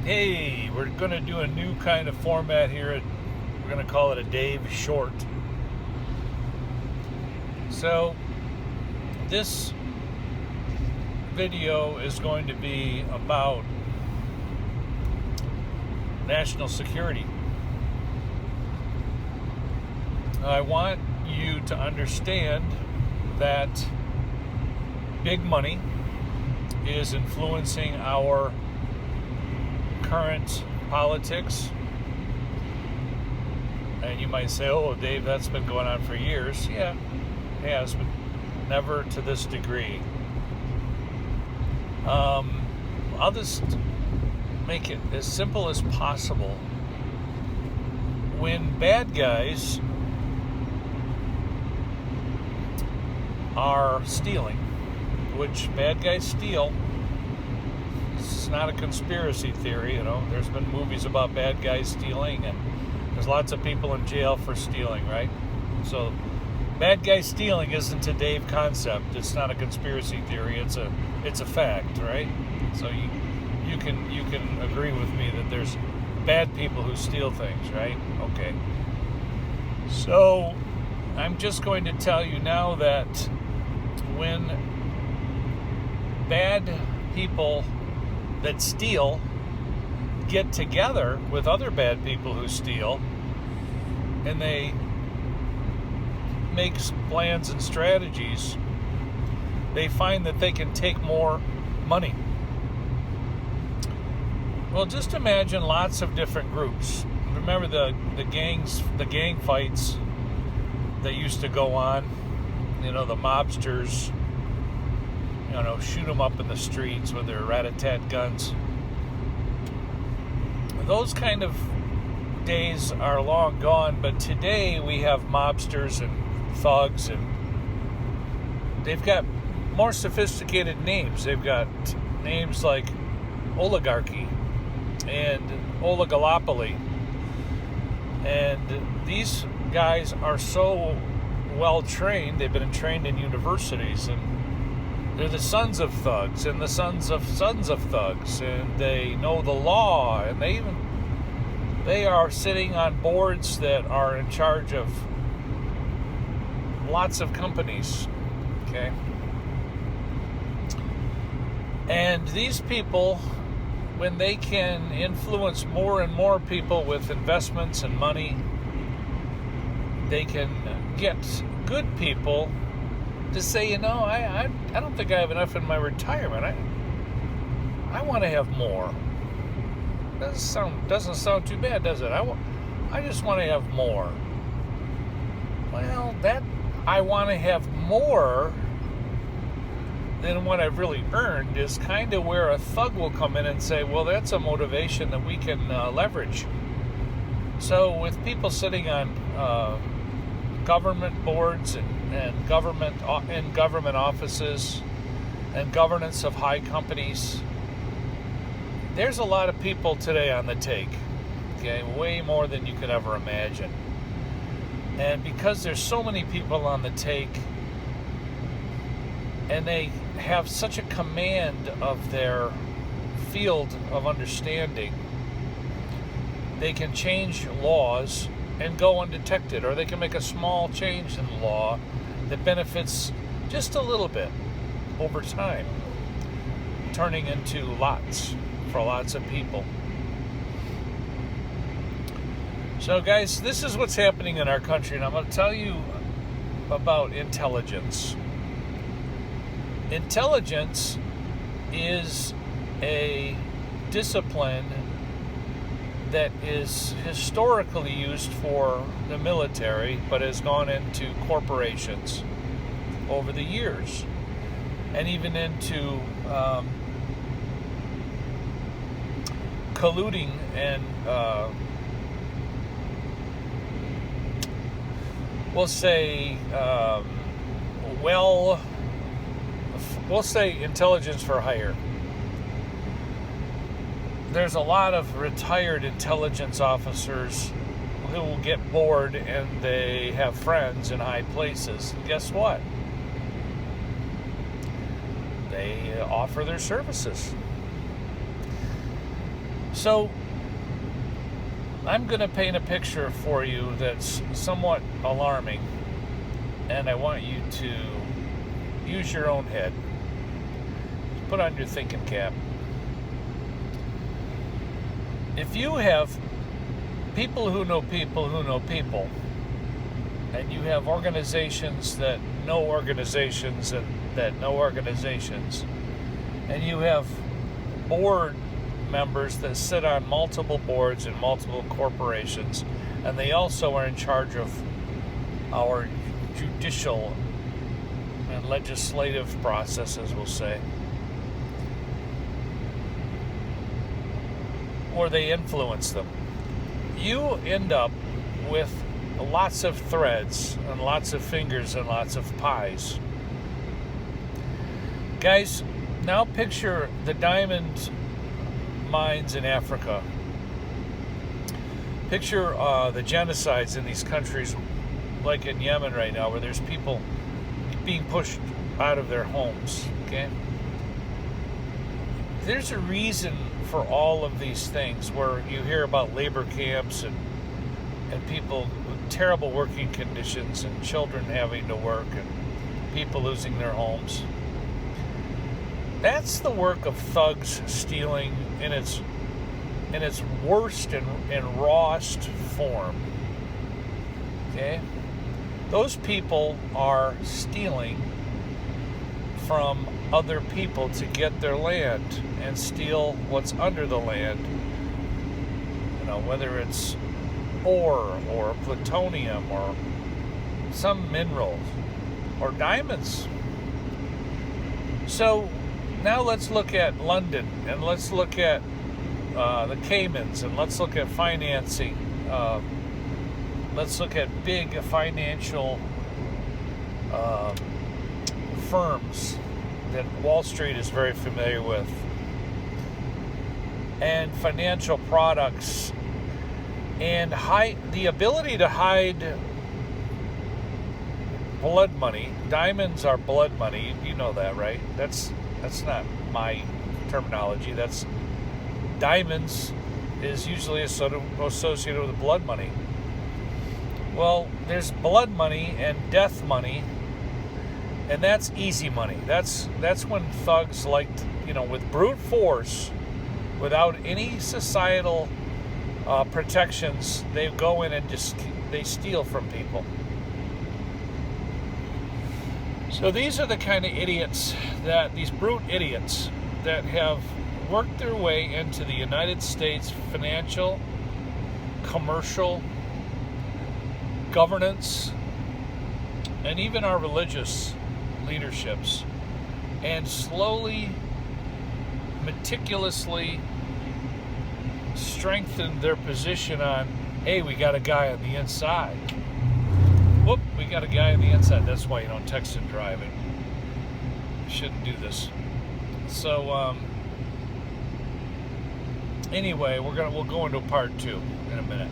Hey, we're going to do a new kind of format here. We're going to call it a Dave Short. So, this video is going to be about national security. I want you to understand that big money is influencing our current politics. And you might say, oh, Dave, that's been going on for years. Yeah, it has, but never to this degree. I'll just make it as simple as possible. When bad guys are stealing, which bad guys steal, it's not a conspiracy theory, there's been movies about bad guys stealing, and there's lots of people in jail for stealing, right? So bad guy stealing isn't a Dave concept. It's not a conspiracy theory. It's a fact, right? So you can agree with me that there's bad people who steal things, right? Okay. So I'm just going to tell you now that when bad people that steal get together with other bad people who steal, and they make plans and strategies, they find that they can take more money. Well, just imagine lots of different groups. Remember the gang fights that used to go on, the mobsters, shoot them up in the streets with their rat-a-tat guns. Those kind of days are long gone, but today we have mobsters and thugs, and they've got more sophisticated names. They've got names like oligarchy and oligopoly, and these guys are so well trained. They've been trained in universities, and they're the sons of thugs and the sons of thugs, and they know the law, and they are sitting on boards that are in charge of lots of companies, okay? And these people, when they can influence more and more people with investments and money, they can get good people to say, I don't think I have enough in my retirement. I want to have more. Doesn't sound too bad, does it? I just want to have more. Well, that I want to have more than what I've really earned is kind of where a thug will come in and say, well, that's a motivation that we can leverage. So with people sitting on government boards and government offices and governance of high companies, there's a lot of people today on the take, okay, way more than you could ever imagine. And because there's so many people on the take, and they have such a command of their field of understanding, they can change laws and go undetected, or they can make a small change in the law that benefits just a little bit over time, turning into lots for lots of people. So guys, this is what's happening in our country, and I'm going to tell you about intelligence. Intelligence is a discipline that is historically used for the military, but has gone into corporations over the years, and even into colluding and we'll say intelligence for hire. There's a lot of retired intelligence officers who will get bored and they have friends in high places. And guess what? They offer their services. So I'm going to paint a picture for you that's somewhat alarming, and I want you to use your own head. Put on your thinking cap. If you have people who know people who know people, and you have organizations that know organizations and that know organizations, and you have board members that sit on multiple boards in multiple corporations, and they also are in charge of our judicial and legislative processes, we'll say, or they influence them. You end up with lots of threads and lots of fingers and lots of pies. Guys, now picture the diamond mines in Africa. Picture the genocides in these countries, like in Yemen right now, where there's people being pushed out of their homes. Okay? There's a reason for all of these things, where you hear about labor camps and people with terrible working conditions and children having to work and people losing their homes. That's the work of thugs stealing in its worst and rawest form. Okay? Those people are stealing from other people to get their land and steal what's under the land. You know, whether it's ore or plutonium or some minerals or diamonds. So now let's look at London, and let's look at the Caymans, and let's look at financing. Let's look at big financial firms that Wall Street is very familiar with, and financial products, and the ability to hide blood money. Diamonds are blood money. You know that, right? That's not my terminology. That's diamonds is usually associated with blood money. Well, there's blood money and death money, and that's easy money. That's when thugs with brute force, without any societal protections, they go in and they steal from people. So these are the kind of idiots, these brute idiots that have worked their way into the United States financial, commercial, governance, and even our religious leaderships, and slowly, meticulously strengthened their position on, hey, we got a guy on the inside. Whoop, we got a guy on the inside. That's why you don't text and drive. You shouldn't do this. So, anyway, we'll go into part 2 in a minute.